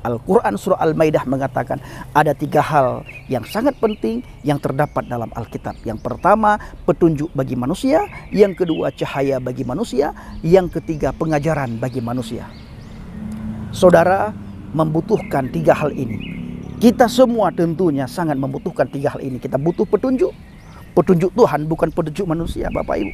Al-Quran surah Al-Maidah mengatakan ada 3 hal yang sangat penting yang terdapat dalam Alkitab. Yang pertama, petunjuk bagi manusia. Yang kedua, cahaya bagi manusia. Yang ketiga, pengajaran bagi manusia. Saudara membutuhkan 3 hal ini. Kita semua tentunya sangat membutuhkan 3 hal ini. Kita butuh petunjuk. Petunjuk Tuhan, bukan petunjuk manusia, Bapak Ibu.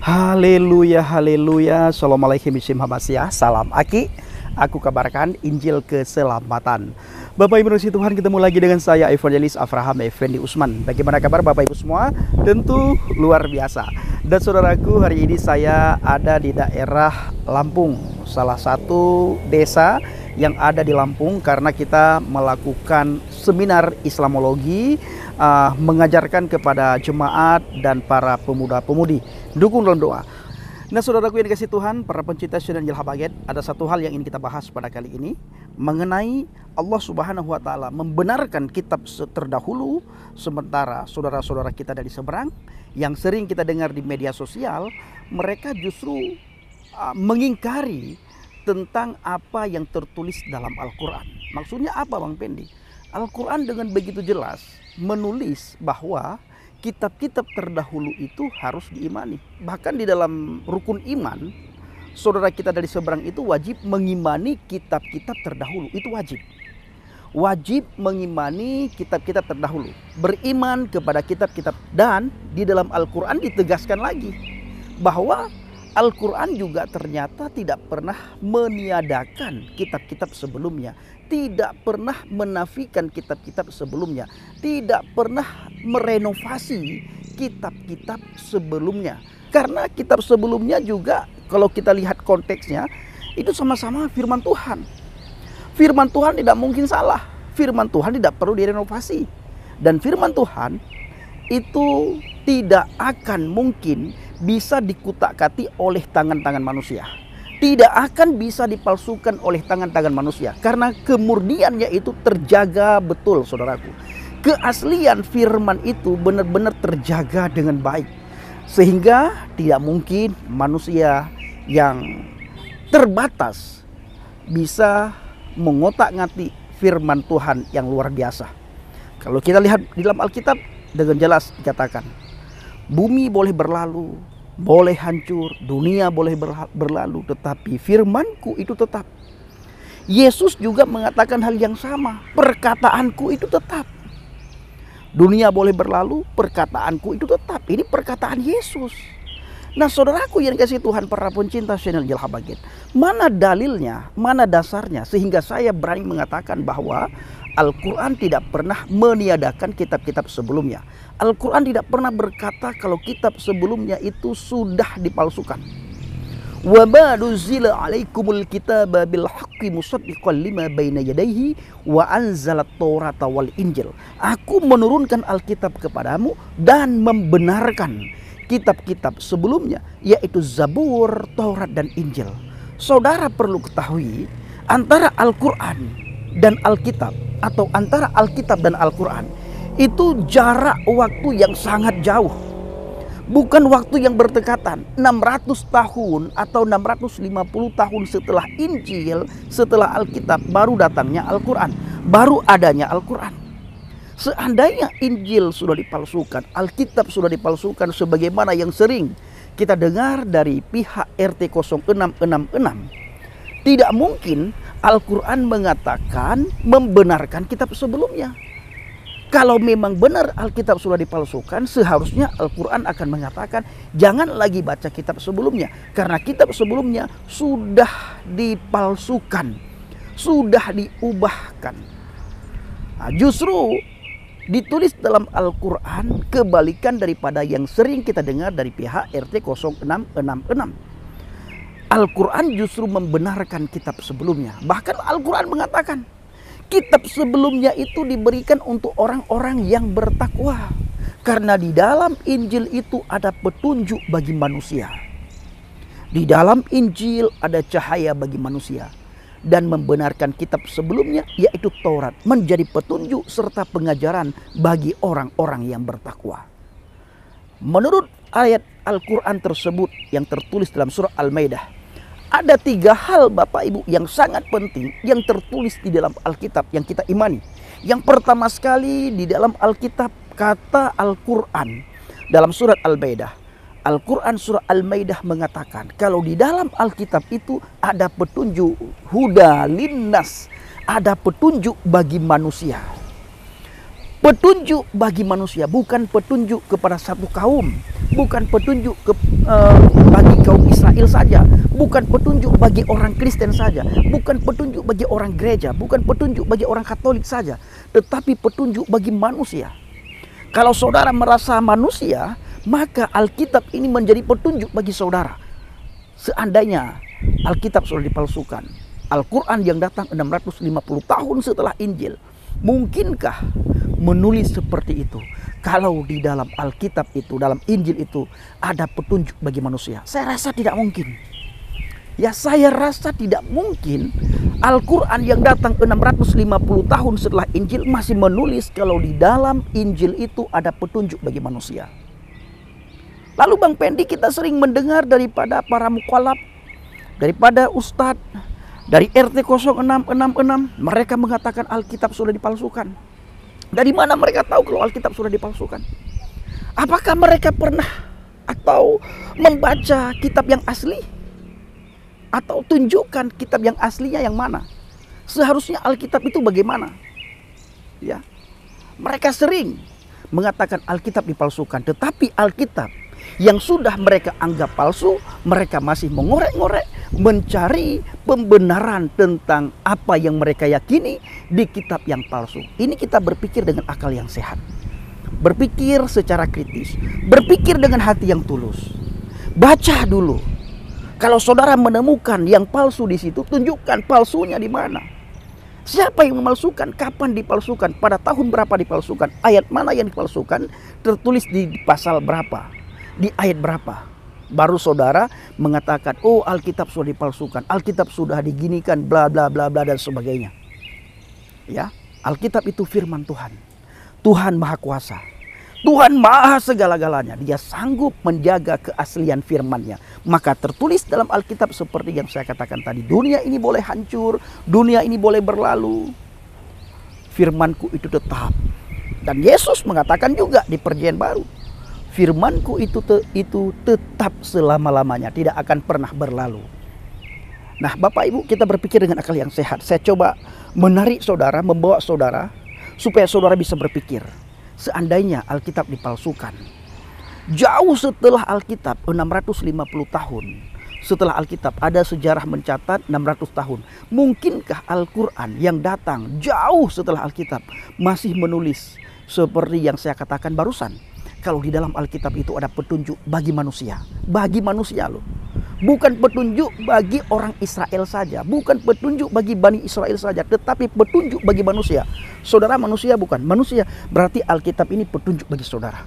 Haleluya, haleluya. Assalamualaikum warahmatullahi wabarakatuh. Salam Aki. Aku kabarkan Injil keselamatan. Bapak Ibu Tuhan, ketemu lagi dengan saya Evangelis Avraham Effendi Usman. Bagaimana kabar Bapak Ibu semua? Tentu luar biasa. Dan saudaraku, hari ini saya ada di daerah Lampung, salah satu desa yang ada di Lampung, karena kita melakukan seminar Islamologi, mengajarkan kepada jemaat dan para pemuda-pemudi. Dukung dalam doa. Nah, saudaraku yang dikasih Tuhan, para pencinta Channel Jelha Baget, ada satu hal yang ingin kita bahas pada kali ini mengenai Allah Subhanahu wa Ta'ala membenarkan kitab terdahulu, sementara saudara-saudara kita dari seberang yang sering kita dengar di media sosial, mereka justru mengingkari tentang apa yang tertulis dalam Al-Quran. Maksudnya apa, Bang Pendi? Al-Quran dengan begitu jelas menulis bahwa kitab-kitab terdahulu itu harus diimani. Bahkan di dalam rukun iman, saudara kita dari seberang itu wajib mengimani kitab-kitab terdahulu. Itu wajib. Wajib mengimani kitab-kitab terdahulu. Beriman kepada kitab-kitab. Dan di dalam Al-Quran ditegaskan lagi bahwa Al-Quran juga ternyata tidak pernah meniadakan kitab-kitab sebelumnya. Tidak pernah menafikan kitab-kitab sebelumnya. Tidak pernah merenovasi kitab-kitab sebelumnya. Karena kitab sebelumnya juga kalau kita lihat konteksnya, itu sama-sama firman Tuhan. Firman Tuhan tidak mungkin salah. Firman Tuhan tidak perlu direnovasi. Dan firman Tuhan itu tidak akan mungkin bisa dikutak-katik oleh tangan-tangan manusia. Tidak akan bisa dipalsukan oleh tangan-tangan manusia. Karena kemurniannya itu terjaga betul, saudaraku. Keaslian firman itu benar-benar terjaga dengan baik. Sehingga tidak mungkin manusia yang terbatas bisa mengotak-ngatik firman Tuhan yang luar biasa. Kalau kita lihat di dalam Alkitab, dengan jelas dikatakan, bumi boleh berlalu, boleh hancur, dunia boleh berlalu, tetapi firmanku itu tetap. Yesus juga mengatakan hal yang sama, perkataanku itu tetap. Dunia boleh berlalu, perkataanku itu tetap. Ini perkataan Yesus. Nah, saudaraku yang dikasihi Tuhan, para pencinta Channel Jelha Baget, mana dalilnya, mana dasarnya sehingga saya berani mengatakan bahwa Al-Quran tidak pernah meniadakan kitab-kitab sebelumnya. Al-Quran tidak pernah berkata kalau kitab sebelumnya itu sudah dipalsukan. Wa ma nuzila 'alaikumul kitaba bil haqqi musaddiqan lima baina yadayhi wa anzalat Taurata wal Injil. Aku menurunkan Alkitab kepadamu dan membenarkan kitab-kitab sebelumnya, yaitu Zabur, Taurat dan Injil. Saudara perlu ketahui, antara Al-Quran dan Alkitab, atau antara Alkitab dan Al-Quran, itu jarak waktu yang sangat jauh. Bukan waktu yang berdekatan. 600 tahun atau 650 tahun setelah Injil, setelah Alkitab, baru datangnya Al-Quran, baru adanya Al-Quran. Seandainya Injil sudah dipalsukan, Alkitab sudah dipalsukan, sebagaimana yang sering kita dengar dari pihak RT 0666, tidak mungkin Al-Quran mengatakan membenarkan kitab sebelumnya. Kalau memang benar Alkitab sudah dipalsukan, seharusnya Al-Quran akan mengatakan jangan lagi baca kitab sebelumnya. Karena kitab sebelumnya sudah dipalsukan, sudah diubahkan. Nah, justru ditulis dalam Al-Quran kebalikan daripada yang sering kita dengar dari pihak RT 0666. Al-Quran justru membenarkan kitab sebelumnya. Bahkan Al-Quran mengatakan kitab sebelumnya itu diberikan untuk orang-orang yang bertakwa. Karena di dalam Injil itu ada petunjuk bagi manusia. Di dalam Injil ada cahaya bagi manusia. Dan membenarkan kitab sebelumnya, yaitu Taurat, menjadi petunjuk serta pengajaran bagi orang-orang yang bertakwa. Menurut ayat Al-Quran tersebut yang tertulis dalam surah Al-Maidah, Ada 3 hal Bapak Ibu yang sangat penting yang tertulis di dalam Alkitab yang kita imani. Yang pertama sekali di dalam Alkitab kata Al-Quran dalam surat Al-Maidah. Al-Quran surah Al-Maidah mengatakan kalau di dalam Alkitab itu ada petunjuk huda linnas, ada petunjuk bagi manusia. Petunjuk bagi manusia, bukan petunjuk kepada satu kaum, bukan petunjuk bagi kaum Israel saja, bukan petunjuk bagi orang Kristen saja, bukan petunjuk bagi orang gereja, bukan petunjuk bagi orang Katolik saja, tetapi petunjuk bagi manusia. Kalau saudara merasa manusia, maka Alkitab ini menjadi petunjuk bagi saudara. Seandainya Alkitab sudah dipalsukan, Al-Quran yang datang 650 tahun setelah Injil, mungkinkah menulis seperti itu? Kalau di dalam Alkitab itu, dalam Injil itu ada petunjuk bagi manusia, saya rasa tidak mungkin. Ya, saya rasa tidak mungkin Al-Quran yang datang 650 tahun setelah Injil masih menulis kalau di dalam Injil itu ada petunjuk bagi manusia. Lalu Bang Pendi, kita sering mendengar daripada para mukhalaf, daripada ustadz, dari RT 0666, mereka mengatakan Alkitab sudah dipalsukan. Dari mana mereka tahu kalau Alkitab sudah dipalsukan? Apakah mereka pernah atau membaca kitab yang asli? Atau tunjukkan kitab yang aslinya yang mana? Seharusnya Alkitab itu bagaimana? Ya, mereka sering mengatakan Alkitab dipalsukan, tetapi Alkitab yang sudah mereka anggap palsu, mereka masih mengorek-ngorek, mencari pembenaran tentang apa yang mereka yakini di kitab yang palsu. Ini kita berpikir dengan akal yang sehat, berpikir secara kritis, berpikir dengan hati yang tulus. Baca dulu. Kalau saudara menemukan yang palsu di situ, tunjukkan palsunya di mana. Siapa yang memalsukan? Kapan dipalsukan? Pada tahun berapa dipalsukan? Ayat mana yang dipalsukan? Tertulis di pasal berapa? Di ayat berapa? Baru saudara mengatakan, oh Alkitab sudah dipalsukan, Alkitab sudah diginikan, bla bla bla bla dan sebagainya. Ya, Alkitab itu firman Tuhan. Tuhan Maha Kuasa. Tuhan Maha segala-galanya. Dia sanggup menjaga keaslian firman-Nya. Maka tertulis dalam Alkitab seperti yang saya katakan tadi, dunia ini boleh hancur, dunia ini boleh berlalu, firman-Ku itu tetap. Dan Yesus mengatakan juga di Perjanjian Baru, firman-Ku itu tetap selama-lamanya, tidak akan pernah berlalu. Nah, Bapak Ibu, kita berpikir dengan akal yang sehat. Saya coba menarik saudara, membawa saudara, supaya saudara bisa berpikir. Seandainya Alkitab dipalsukan, jauh setelah Alkitab 650 tahun, setelah Alkitab ada sejarah mencatat 600 tahun, mungkinkah Al-Quran yang datang jauh setelah Alkitab masih menulis seperti yang saya katakan barusan? Kalau di dalam Alkitab itu ada petunjuk bagi manusia loh. Bukan petunjuk bagi orang Israel saja, bukan petunjuk bagi Bani Israel saja, tetapi petunjuk bagi manusia. Saudara manusia bukan? Manusia, berarti Alkitab ini petunjuk bagi saudara.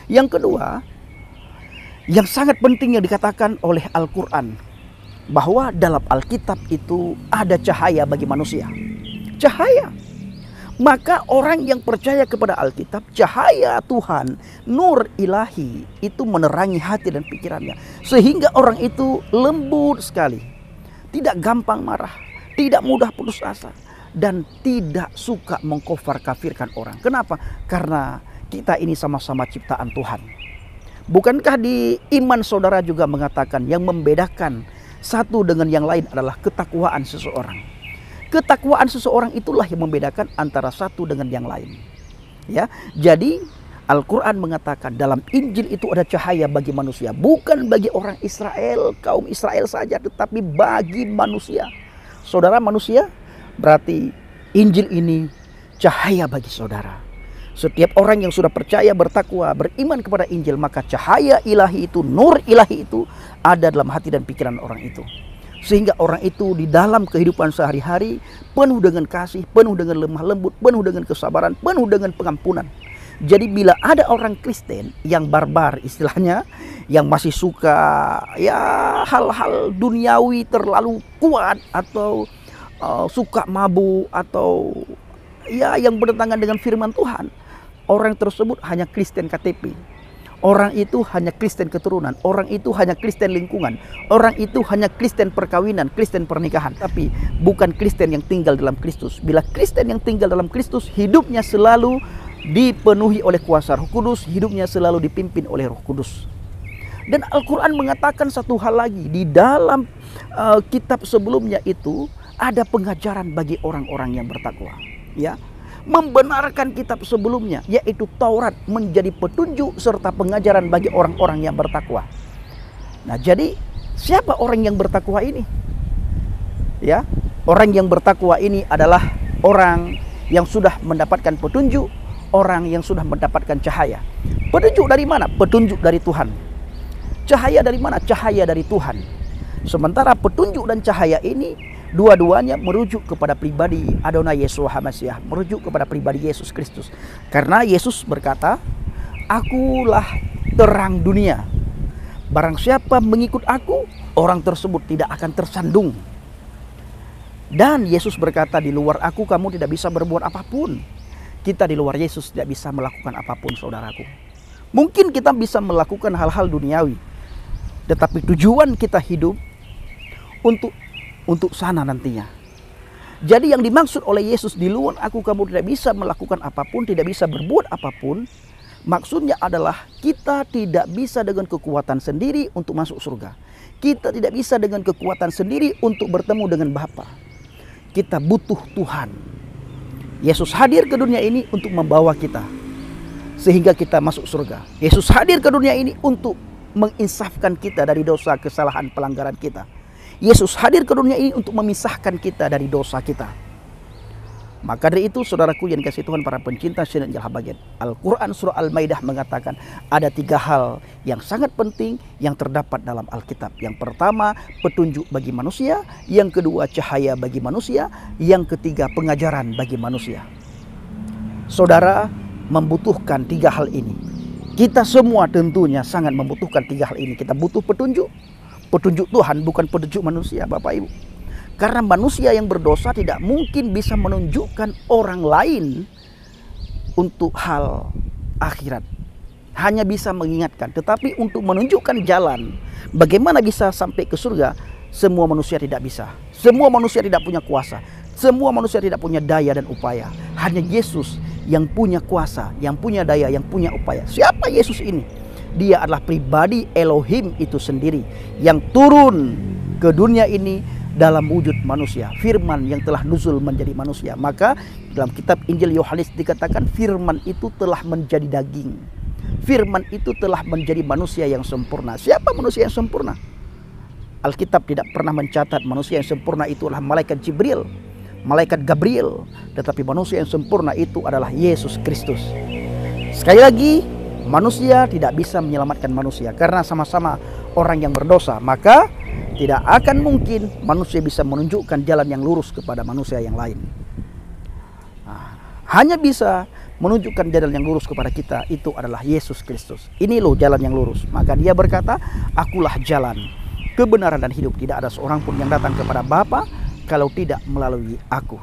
Yang kedua, yang sangat penting yang dikatakan oleh Al-Quran, bahwa dalam Alkitab itu ada cahaya bagi manusia. Cahaya. Maka orang yang percaya kepada Alkitab, cahaya Tuhan, nur ilahi itu menerangi hati dan pikirannya. Sehingga orang itu lembut sekali, tidak gampang marah, tidak mudah putus asa, dan tidak suka mengkafir-kafirkan orang. Kenapa? Karena kita ini sama-sama ciptaan Tuhan. Bukankah di iman saudara juga mengatakan yang membedakan satu dengan yang lain adalah ketakwaan seseorang. Ketakwaan seseorang itulah yang membedakan antara satu dengan yang lain. Ya, jadi Al-Quran mengatakan dalam Injil itu ada cahaya bagi manusia, bukan bagi orang Israel, kaum Israel saja, tetapi bagi manusia. Saudara manusia, berarti Injil ini cahaya bagi saudara. Setiap orang yang sudah percaya, bertakwa, beriman kepada Injil, maka cahaya ilahi itu, nur ilahi itu ada dalam hati dan pikiran orang itu. Sehingga orang itu di dalam kehidupan sehari-hari penuh dengan kasih, penuh dengan lemah lembut, penuh dengan kesabaran, penuh dengan pengampunan. Jadi bila ada orang Kristen yang barbar istilahnya, yang masih suka ya hal-hal duniawi terlalu kuat, atau suka mabuk, atau ya yang bertentangan dengan firman Tuhan, orang tersebut hanya Kristen KTP. Orang itu hanya Kristen keturunan, orang itu hanya Kristen lingkungan, orang itu hanya Kristen perkawinan, Kristen pernikahan. Tapi bukan Kristen yang tinggal dalam Kristus. Bila Kristen yang tinggal dalam Kristus, hidupnya selalu dipenuhi oleh kuasa Roh Kudus, hidupnya selalu dipimpin oleh Roh Kudus. Dan Al-Quran mengatakan satu hal lagi. Di dalam kitab sebelumnya itu ada pengajaran bagi orang-orang yang bertakwa. Ya, membenarkan kitab sebelumnya, yaitu Taurat, menjadi petunjuk serta pengajaran bagi orang-orang yang bertakwa. Nah, jadi siapa orang yang bertakwa ini? Ya, orang yang bertakwa ini adalah orang yang sudah mendapatkan petunjuk, orang yang sudah mendapatkan cahaya. Petunjuk dari mana? Petunjuk dari Tuhan. Cahaya dari mana? Cahaya dari Tuhan. Sementara petunjuk dan cahaya ini dua-duanya merujuk kepada pribadi Adonai Yeshua HaMashiach, merujuk kepada pribadi Yesus Kristus. Karena Yesus berkata, "Akulah terang dunia. Barang siapa mengikut aku, orang tersebut tidak akan tersandung." Dan Yesus berkata, "Di luar aku kamu tidak bisa berbuat apapun." Kita di luar Yesus tidak bisa melakukan apapun, saudaraku. Mungkin kita bisa melakukan hal-hal duniawi, tetapi tujuan kita hidup untuk sana nantinya. Jadi yang dimaksud oleh Yesus, di luar aku kamu tidak bisa melakukan apapun, tidak bisa berbuat apapun, maksudnya adalah kita tidak bisa dengan kekuatan sendiri untuk masuk surga. Kita tidak bisa dengan kekuatan sendiri untuk bertemu dengan Bapa. Kita butuh Tuhan. Yesus hadir ke dunia ini untuk membawa kita sehingga kita masuk surga. Yesus hadir ke dunia ini untuk menginsafkan kita dari dosa, kesalahan, pelanggaran kita. Yesus hadir ke dunia ini untuk memisahkan kita dari dosa kita. Maka dari itu, saudaraku yang dikasihi Tuhan, para pencinta channel Injil Habaget, Al-Quran surah Al-Maidah mengatakan ada 3 hal yang sangat penting yang terdapat dalam Alkitab. Yang pertama, petunjuk bagi manusia. Yang kedua, cahaya bagi manusia. Yang ketiga, pengajaran bagi manusia. Saudara membutuhkan 3 hal ini. Kita semua tentunya sangat membutuhkan 3 hal ini. Kita butuh petunjuk. Petunjuk Tuhan, bukan petunjuk manusia, Bapak Ibu. Karena manusia yang berdosa tidak mungkin bisa menunjukkan orang lain untuk hal akhirat. Hanya bisa mengingatkan. Tetapi untuk menunjukkan jalan, bagaimana bisa sampai ke surga, semua manusia tidak bisa. Semua manusia tidak punya kuasa. Semua manusia tidak punya daya dan upaya. Hanya Yesus yang punya kuasa, yang punya daya, yang punya upaya. Siapa Yesus ini? Dia adalah pribadi Elohim itu sendiri yang turun ke dunia ini dalam wujud manusia. Firman yang telah nuzul menjadi manusia. Maka dalam kitab Injil Yohanes dikatakan firman itu telah menjadi daging. Firman itu telah menjadi manusia yang sempurna. Siapa manusia yang sempurna? Alkitab tidak pernah mencatat manusia yang sempurna itu adalah malaikat Jibril, malaikat Gabriel. Tetapi manusia yang sempurna itu adalah Yesus Kristus. Sekali lagi, manusia tidak bisa menyelamatkan manusia karena sama-sama orang yang berdosa. Maka tidak akan mungkin manusia bisa menunjukkan jalan yang lurus kepada manusia yang lain. Hanya bisa menunjukkan jalan yang lurus kepada kita itu adalah Yesus Kristus. Ini loh jalan yang lurus. Maka dia berkata, "Akulah jalan, kebenaran dan hidup. Tidak ada seorang pun yang datang kepada Bapa kalau tidak melalui aku."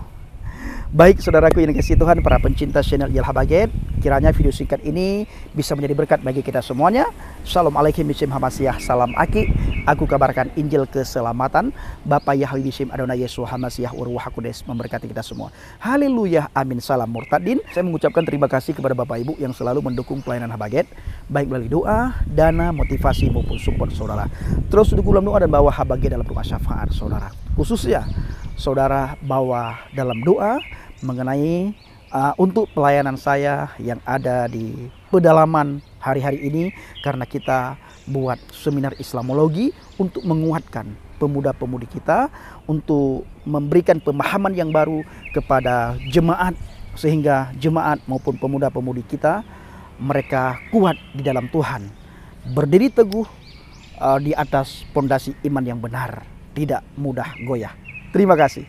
Baik saudaraku yang dikasihi Tuhan, para pencinta channel Injil Habaget, kiranya video singkat ini bisa menjadi berkat bagi kita semuanya. Shalom alaikum Bishim Hamasiah, salam aki. Aku kabarkan Injil keselamatan. Bapa Yahweh Bishim Adonai Yeshua Hamasiah Urwah Hakudes memberkati kita semua. Haleluya, amin, salam murtadin. Saya mengucapkan terima kasih kepada Bapak Ibu yang selalu mendukung pelayanan Habaget, baik melalui doa, dana, motivasi maupun support saudara. Terus dukung dalam doa dan bawa Habaget dalam rumah syafaat saudara. Khususnya saudara bawa dalam doa mengenai untuk pelayanan saya yang ada di pedalaman hari-hari ini, karena kita buat seminar Islamologi untuk menguatkan pemuda-pemudi kita, untuk memberikan pemahaman yang baru kepada jemaat, sehingga jemaat maupun pemuda-pemudi kita mereka kuat di dalam Tuhan, berdiri teguh di atas pondasi iman yang benar, tidak mudah goyah. Terima kasih.